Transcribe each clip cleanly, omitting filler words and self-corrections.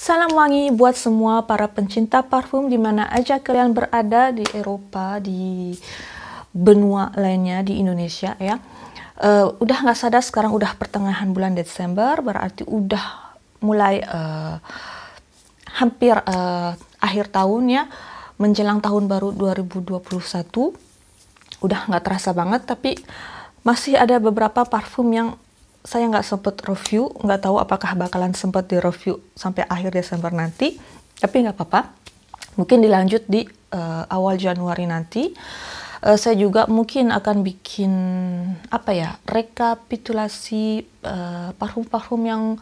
Salam wangi buat semua para pencinta parfum di mana aja kalian berada, di Eropa, di benua lainnya, di Indonesia ya. Udah nggak sadar sekarang udah pertengahan bulan Desember, berarti udah mulai hampir akhir tahun ya, menjelang tahun baru 2021. Udah nggak terasa banget, tapi masih ada beberapa parfum yang saya nggak sempet review, nggak tahu apakah bakalan sempet di review sampai akhir Desember nanti, tapi nggak apa-apa, mungkin dilanjut di awal Januari nanti. Saya juga mungkin akan bikin apa ya, rekapitulasi parfum-parfum yang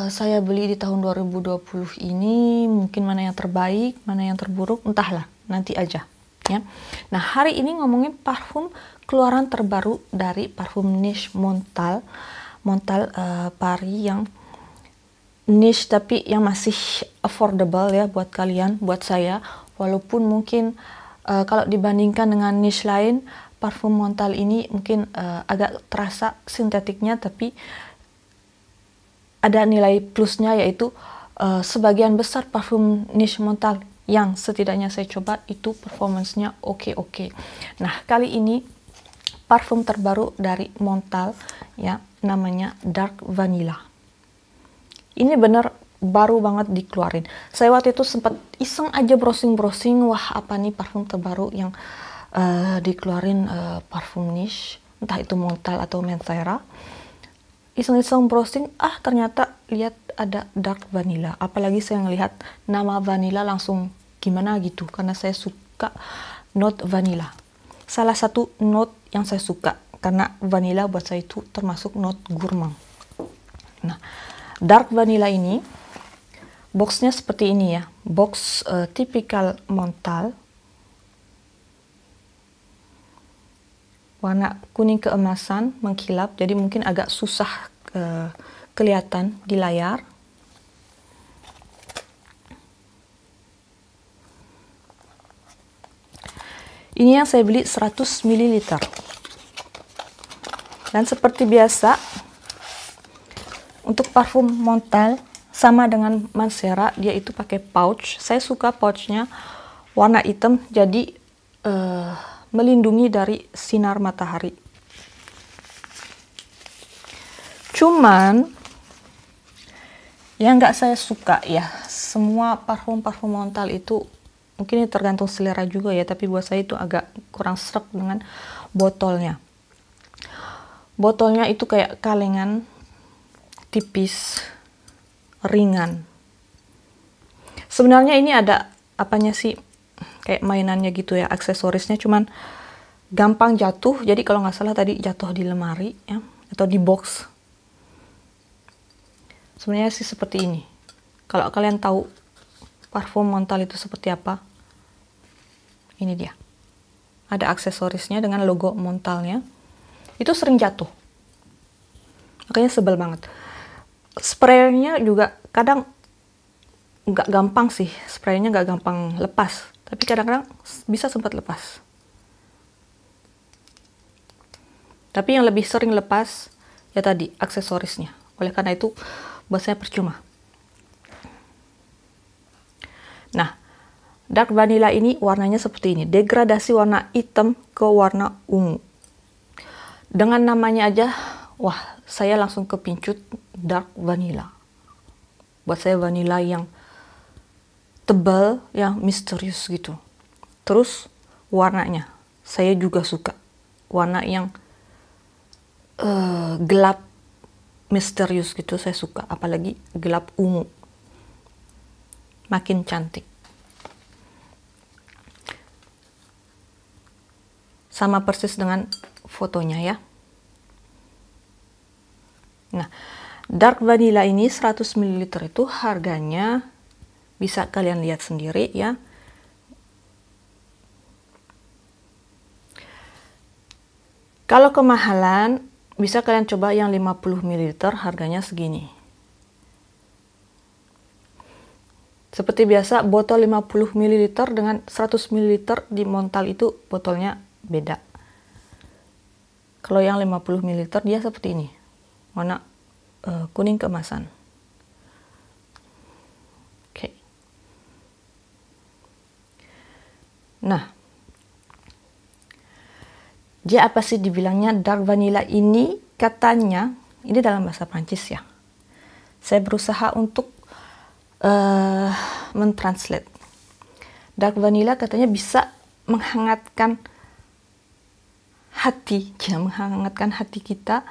saya beli di tahun 2020 ini, mungkin mana yang terbaik, mana yang terburuk, entahlah, nanti aja ya. Nah, hari ini ngomongin parfum keluaran terbaru dari parfum niche Montal Paris, yang niche tapi yang masih affordable ya buat kalian, buat saya, walaupun mungkin kalau dibandingkan dengan niche lain, parfum Montal ini mungkin agak terasa sintetiknya, tapi ada nilai plusnya, yaitu sebagian besar parfum niche Montal yang setidaknya saya coba itu performance-nya oke. Nah, kali ini parfum terbaru dari Montal ya, namanya Dark Vanilla. Ini bener baru banget dikeluarin. Saya waktu itu sempat iseng aja browsing, wah apa nih parfum terbaru yang dikeluarin parfum niche, entah itu Montal atau Mancera. Iseng-iseng browsing, ternyata lihat ada Dark Vanilla. Apalagi saya ngelihat nama vanilla langsung gimana gitu, karena saya suka note vanilla. Salah satu note yang saya suka, karena vanilla buat saya itu termasuk note gourmand. Nah, Dark Vanilla ini boxnya seperti ini ya, box tipikal Montal, warna kuning keemasan mengkilap, jadi mungkin agak susah kelihatan di layar. Ini yang saya beli 100 ml. Dan seperti biasa, untuk parfum Montal sama dengan Mancera, dia itu pakai pouch. Saya suka pouchnya warna hitam, jadi melindungi dari sinar matahari. Cuman yang nggak saya suka ya, semua parfum Montal itu mungkin ini tergantung selera juga ya, tapi buat saya itu agak kurang sreg dengan botolnya. Botolnya itu kayak kalengan, tipis, ringan. Sebenarnya ini ada apanya sih, kayak mainannya gitu ya, aksesorisnya, cuman gampang jatuh. Jadi kalau nggak salah tadi jatuh di lemari ya, atau di box. Sebenarnya sih seperti ini. Kalau kalian tahu parfum Montal itu seperti apa, ini dia. Ada aksesorisnya dengan logo Montalnya. Itu sering jatuh. Makanya sebel banget. Spraynya juga kadang nggak gampang sih. Spraynya nggak gampang lepas. Tapi kadang-kadang bisa sempat lepas. Tapi yang lebih sering lepas ya tadi aksesorisnya. Oleh karena itu buat saya percuma. Nah, Dark Vanilla ini warnanya seperti ini. Degradasi warna hitam ke warna ungu. Dengan namanya aja, wah, saya langsung kepincut Dark Vanilla. Buat saya vanilla yang tebal, yang misterius gitu. Terus warnanya, saya juga suka. Warna yang gelap, misterius gitu, saya suka. Apalagi gelap ungu. Makin cantik. Sama persis dengan fotonya ya. Nah, Dark Vanilla ini 100 ml itu harganya bisa kalian lihat sendiri ya. Kalau kemahalan bisa kalian coba yang 50 ml, harganya segini. Seperti biasa, botol 50 ml dengan 100 ml di Montal itu botolnya beda. Kalau yang 50 ml dia seperti ini, warna kuning keemasan. Nah, dia apa sih dibilangnya dark vanilla ini? Katanya, ini dalam bahasa Prancis ya. Saya berusaha untuk mentranslate. Dark vanilla katanya bisa menghangatkan hati, ya, menghangatkan hati kita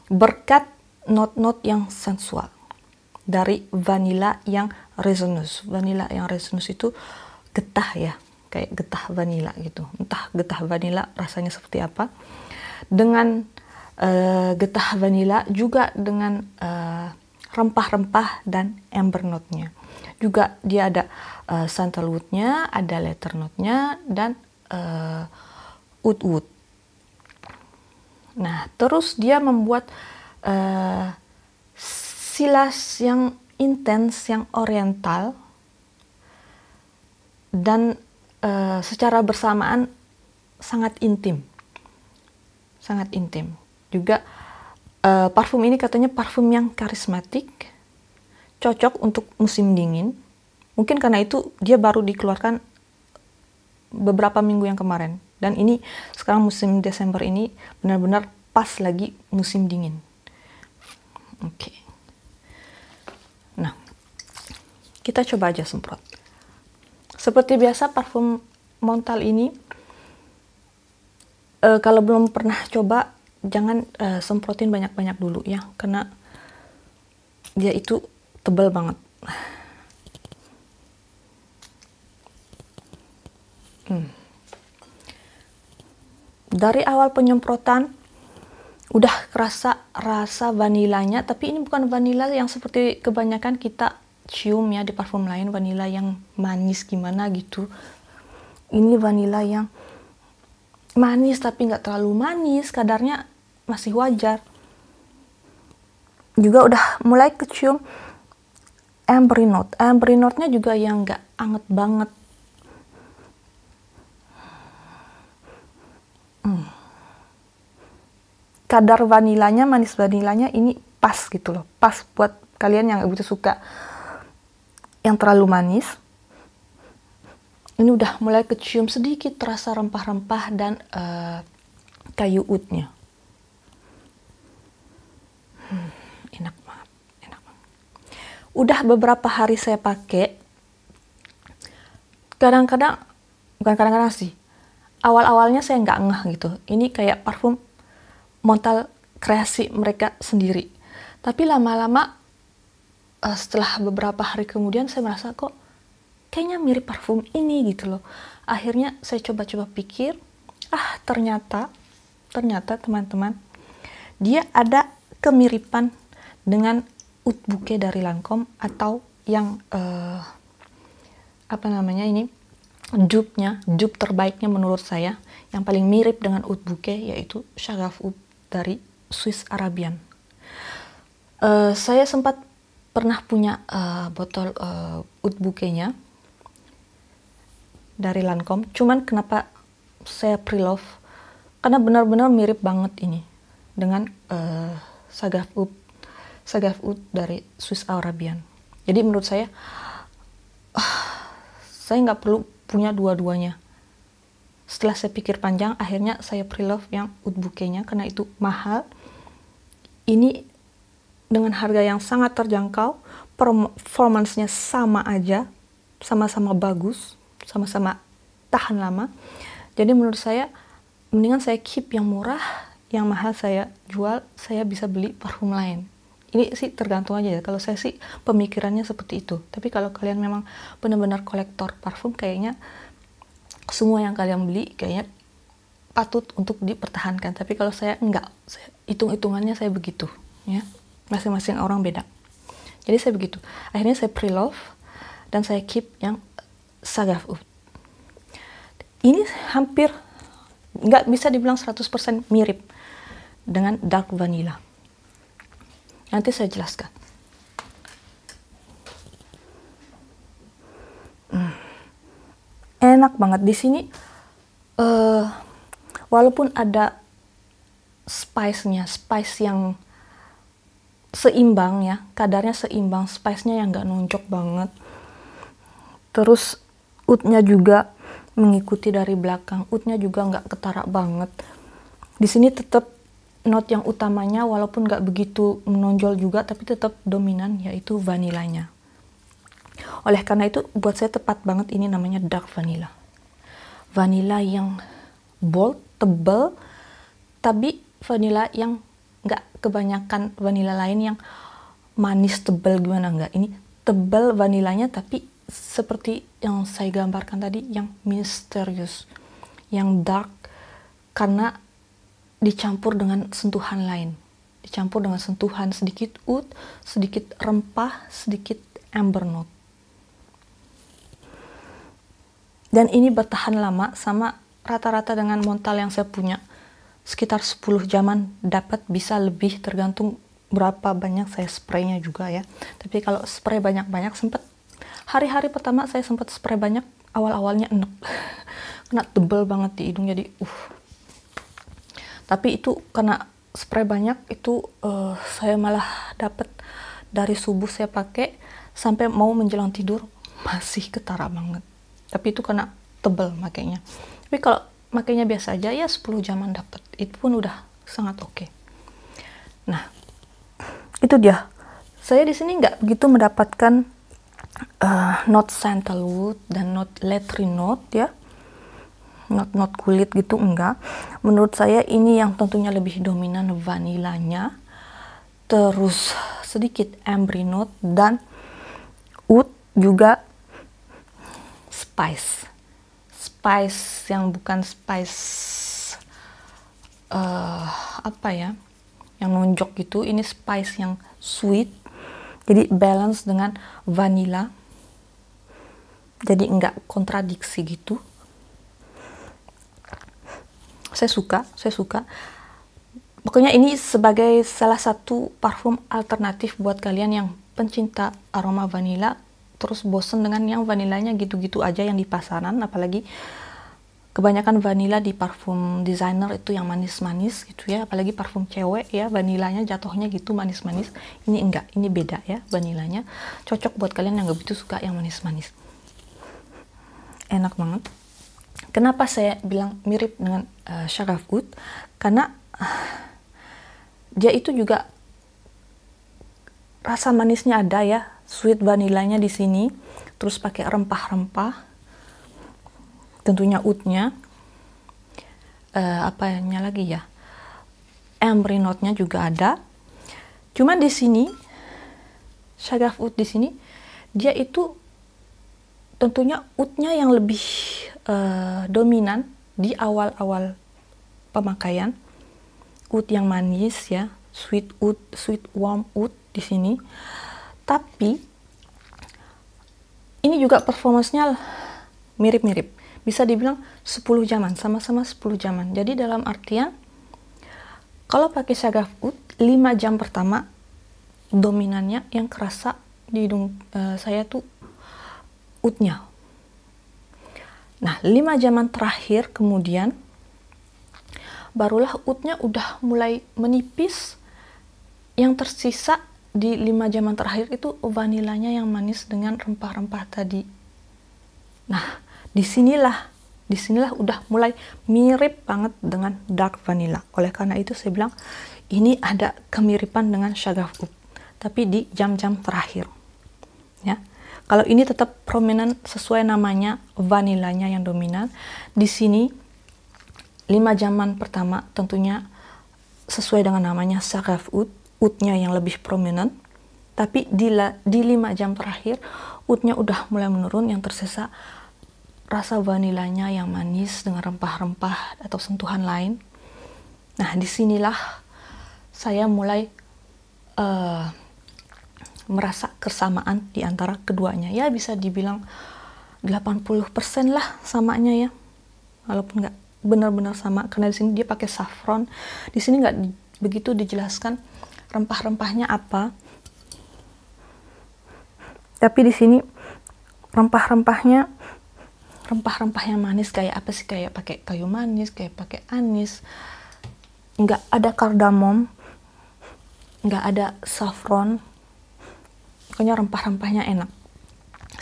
berkat not-not yang sensual dari vanilla yang resinous. Vanilla yang resinous itu getah ya, kayak getah vanilla gitu. Entah getah vanilla rasanya seperti apa. Dengan getah vanilla juga dengan rempah-rempah dan amber note-nya. Juga dia ada sandalwood-nya, ada leather note-nya, dan oud. Nah, terus dia membuat silas yang intens, yang oriental, dan secara bersamaan sangat intim. Sangat intim. Juga parfum ini katanya parfum yang karismatik, cocok untuk musim dingin. Mungkin karena itu dia baru dikeluarkan beberapa minggu yang kemarin. Dan ini sekarang musim Desember ini benar-benar pas lagi musim dingin. Oke. Nah, kita coba aja semprot. Seperti biasa parfum Montal ini, kalau belum pernah coba, jangan semprotin banyak-banyak dulu ya, karena dia itu tebal banget. Dari awal penyemprotan udah kerasa rasa vanilanya, tapi ini bukan vanila yang seperti kebanyakan kita cium ya di parfum lain, vanila yang manis gimana gitu. Ini vanila yang manis tapi nggak terlalu manis, kadarnya masih wajar. Juga udah mulai kecium amber note. Amber note-nya juga yang nggak anget banget. Kadar vanilanya, manis vanilanya ini pas gitu loh. Pas buat kalian yang begitu suka yang terlalu manis. Ini udah mulai kecium sedikit rasa rempah-rempah dan kayu oud-nya. Enak banget, enak banget. Udah beberapa hari saya pakai. Kadang-kadang, bukan kadang-kadang sih, awal-awalnya saya nggak ngeh gitu. Ini kayak parfum Montal kreasi mereka sendiri. Tapi lama-lama setelah beberapa hari kemudian saya merasa kok kayaknya mirip parfum ini gitu loh. Akhirnya saya coba-coba pikir, ternyata teman-teman, dia ada kemiripan dengan Oud Bouquet dari Lancome, atau yang dupe terbaiknya menurut saya, yang paling mirip dengan Oud Bouquet yaitu Shagaf Oud dari Swiss Arabian. Saya sempat pernah punya botol Oud Bouquet-nya dari Lancome, cuman kenapa saya pre-love, karena benar-benar mirip banget ini dengan Shagaf Oud dari Swiss Arabian. Jadi menurut saya nggak perlu punya dua-duanya. Setelah saya pikir panjang, akhirnya saya pre-love yang Oud Bouquet-nya karena itu mahal. Ini dengan harga yang sangat terjangkau, performance-nya sama aja, sama-sama bagus, sama-sama tahan lama. Jadi menurut saya mendingan saya keep yang murah, yang mahal saya jual, saya bisa beli parfum lain. Ini sih tergantung aja ya. Kalau saya sih pemikirannya seperti itu. Tapi kalau kalian memang benar-benar kolektor parfum, kayaknya semua yang kalian beli kayaknya patut untuk dipertahankan. Tapi kalau saya enggak, hitung-hitungannya saya begitu ya. Masing-masing orang beda. Jadi saya begitu. Akhirnya saya pre-love dan saya keep yang Shagaf Oud. Ini hampir nggak bisa dibilang 100% mirip dengan dark vanilla. Nanti saya jelaskan. Enak banget di sini. Walaupun ada spice yang seimbang ya, kadarnya seimbang, spice-nya yang nggak nonjok banget. Terus Oatnya juga mengikuti dari belakang. Oatnya juga nggak ketara banget. Di sini tetap note yang utamanya walaupun nggak begitu menonjol juga, tapi tetap dominan yaitu vanilanya. Oleh karena itu buat saya tepat banget ini namanya dark vanilla. Vanilla yang bold, tebal, tapi vanilla yang nggak kebanyakan vanilla lain yang manis tebal gimana, nggak. Ini tebal vanilanya tapi seperti yang saya gambarkan tadi, yang misterius, yang dark, karena dicampur dengan sentuhan lain, dicampur dengan sentuhan sedikit oud, sedikit rempah, sedikit amber note. Dan ini bertahan lama, sama rata-rata dengan Montal yang saya punya sekitar 10 jaman dapat, bisa lebih tergantung berapa banyak saya spraynya juga ya. Tapi kalau spray banyak-banyak, sempat hari-hari pertama saya sempat spray banyak, awal-awalnya enek kena tebel banget di hidung, jadi tapi itu karena spray banyak itu saya malah dapat dari subuh saya pakai sampai mau menjelang tidur masih ketara banget. Tapi itu karena tebel makanya. Tapi kalau makanya biasa aja ya 10 jaman dapat, itu pun udah sangat oke. Nah, itu dia. Saya di sini nggak begitu mendapatkan note sandalwood dan note latrine note ya, not kulit gitu, enggak. Menurut saya ini yang tentunya lebih dominan vanilanya, terus sedikit amber note, dan oud juga spice yang bukan spice apa ya, yang nonjok gitu. Ini spice yang sweet, jadi balance dengan vanilla, jadi enggak kontradiksi gitu. Saya suka. Pokoknya ini sebagai salah satu parfum alternatif buat kalian yang pencinta aroma vanilla, terus bosen dengan yang vanilanya gitu-gitu aja yang di pasaran, apalagi kebanyakan vanilla di parfum designer itu yang manis-manis gitu ya, apalagi parfum cewek ya, vanilanya jatuhnya gitu manis-manis. Ini enggak, ini beda ya, vanilanya cocok buat kalian yang gak begitu suka yang manis-manis. Enak banget. Kenapa saya bilang mirip dengan Shagaf Oud? Karena dia itu juga rasa manisnya ada ya, sweet vanilanya di sini, terus pakai rempah-rempah, tentunya oudnya, apanya lagi ya, amber note-nya juga ada. Cuman di sini Shagaf Oud di sini dia itu tentunya oudnya yang lebih dominan di awal-awal pemakaian. Oud yang manis ya, sweet oud, sweet warm oud di sini. Tapi ini juga performance-nya mirip-mirip. Bisa dibilang 10 jaman, sama-sama 10 jaman. Jadi dalam artian kalau pakai Shagaf Oud 5 jam pertama dominannya yang kerasa di hidung saya tuh oudnya. Nah, 5 jaman terakhir kemudian barulah oudnya udah mulai menipis. Yang tersisa di 5 jaman terakhir itu vanilanya yang manis dengan rempah-rempah tadi. Nah, disinilah udah mulai mirip banget dengan dark vanilla. Oleh karena itu saya bilang ini ada kemiripan dengan Shagaf Oud, tapi di jam-jam terakhir ya. Kalau ini tetap prominent sesuai namanya, vanilanya yang dominan. Di sini 5 jaman pertama tentunya sesuai dengan namanya Shagaf Oud, oudnya yang lebih prominent. Tapi di 5 jam terakhir oudnya udah mulai menurun, yang tersisa rasa vanilanya yang manis dengan rempah-rempah atau sentuhan lain. Nah, disinilah saya mulai merasa kesamaan di antara keduanya. Ya bisa dibilang 80% lah samanya ya. Walaupun nggak benar-benar sama, karena di sini dia pakai saffron. Di sini nggak begitu dijelaskan rempah-rempahnya apa. Tapi di sini rempah-rempahnya yang manis, kayak apa sih, kayak pakai kayu manis, kayak pakai anis. Nggak ada kardamom, nggak ada saffron. Pokoknya rempah-rempahnya enak.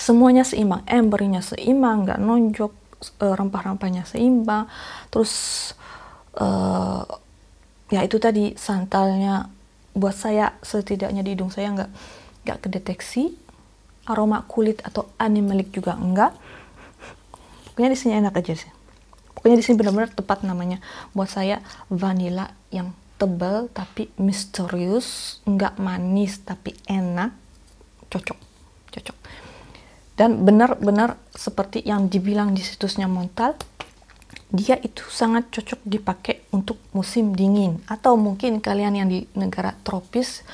semuanya seimbang, embernya seimbang, nggak nonjok, rempah-rempahnya seimbang, terus ya itu tadi santalnya buat saya setidaknya di hidung saya nggak kedeteksi, aroma kulit atau animalic juga enggak. Pokoknya di sini enak aja sih. Pokoknya di sini benar-benar tepat namanya buat saya, vanilla yang tebal tapi misterius, nggak manis tapi enak, cocok. Dan benar-benar seperti yang dibilang di situsnya Montal, dia itu sangat cocok dipakai untuk musim dingin, atau mungkin kalian yang di negara tropis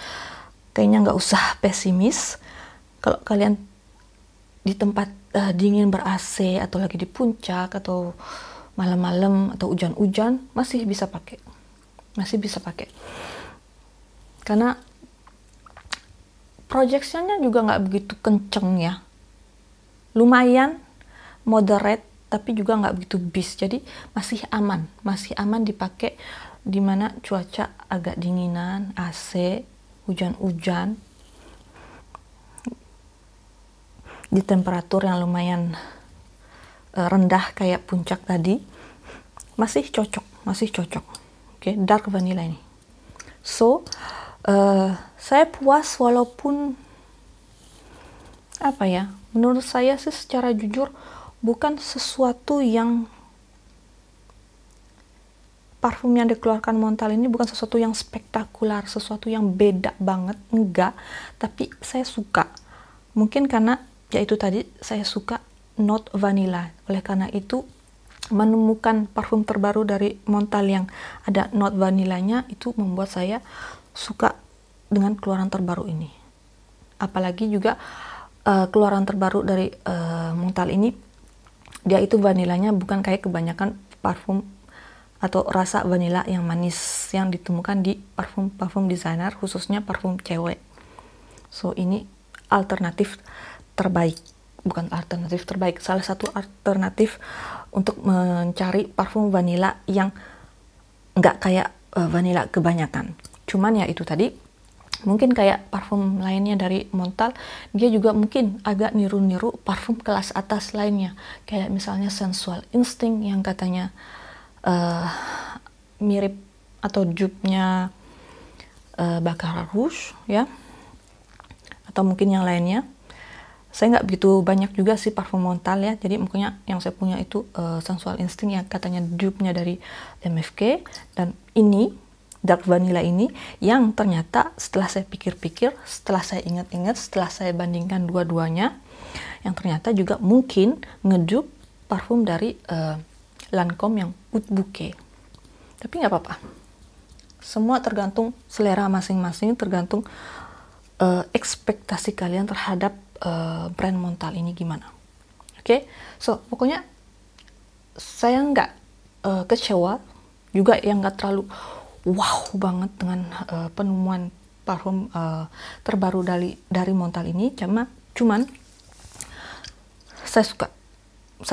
kayaknya nggak usah pesimis. Kalau kalian di tempat dingin ber-AC atau lagi di puncak atau malam-malam atau hujan-hujan, masih bisa pakai, karena projectionnya juga nggak begitu kenceng ya, lumayan moderate tapi juga nggak begitu bis, jadi masih aman dipakai dimana cuaca agak dinginan, AC, hujan-hujan, di temperatur yang lumayan rendah kayak puncak tadi, masih cocok. Oke, dark vanilla ini. So saya puas, walaupun apa ya, menurut saya sih secara jujur bukan sesuatu yang parfum yang dikeluarkan Montal ini bukan sesuatu yang spektakuler, sesuatu yang beda banget, enggak, tapi saya suka. Mungkin karena ya itu tadi, saya suka note vanilla. Oleh karena itu menemukan parfum terbaru dari Montal yang ada note vanillanya itu membuat saya suka dengan keluaran terbaru ini. Apalagi juga keluaran terbaru dari Montal ini, dia itu vanillanya bukan kayak kebanyakan parfum atau rasa vanilla yang manis yang ditemukan di parfum designer, khususnya parfum cewek. So ini alternatif terbaik, bukan alternatif terbaik, salah satu alternatif untuk mencari parfum vanilla yang nggak kayak vanilla kebanyakan. Cuman ya itu tadi, mungkin kayak parfum lainnya dari Montal, dia juga mungkin agak niru-niru parfum kelas atas lainnya, kayak misalnya Sensual Instinct yang katanya mirip atau dupe-nya Baccarat Rouge ya, atau mungkin yang lainnya. Saya nggak begitu banyak juga sih parfum Montal ya, jadi makanya yang saya punya itu Sensual Instinct yang katanya dupe-nya dari MFK, dan ini dark vanilla ini yang ternyata setelah saya pikir-pikir, setelah saya ingat-ingat, setelah saya bandingkan dua-duanya, yang ternyata juga mungkin ngedupe parfum dari Lancome yang Oud Bouquet. Tapi nggak apa-apa, semua tergantung selera masing-masing, tergantung ekspektasi kalian terhadap brand Montal ini gimana. Oke, so pokoknya saya nggak kecewa juga, yang nggak terlalu wow banget dengan penemuan parfum terbaru dari Montal ini. Cuman saya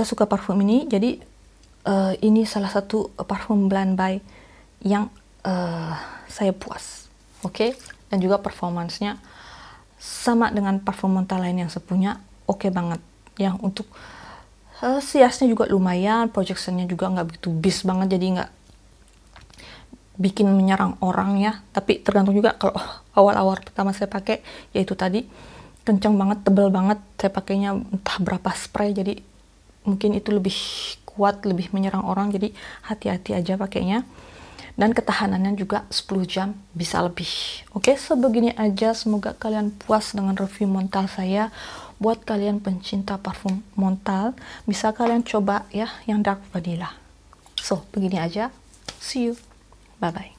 suka parfum ini, jadi ini salah satu parfum blind buy yang saya puas. Oke, dan juga performansnya sama dengan parfum Montal lain yang saya punya, oke banget. Yang untuk siasnya juga lumayan, projectionnya juga nggak begitu bis banget, jadi nggak bikin menyerang orang ya. Tapi tergantung juga, kalau awal-awal pertama saya pakai, yaitu tadi kenceng banget, tebal banget, saya pakainya entah berapa spray, jadi mungkin itu lebih kuat, lebih menyerang orang, jadi hati-hati aja pakainya. Dan ketahanannya juga 10 jam bisa lebih. Oke, sebegini aja, semoga kalian puas dengan review Montal saya. Buat kalian pencinta parfum Montal, bisa kalian coba ya yang dark vanilla. So, begini aja, see you, bye bye.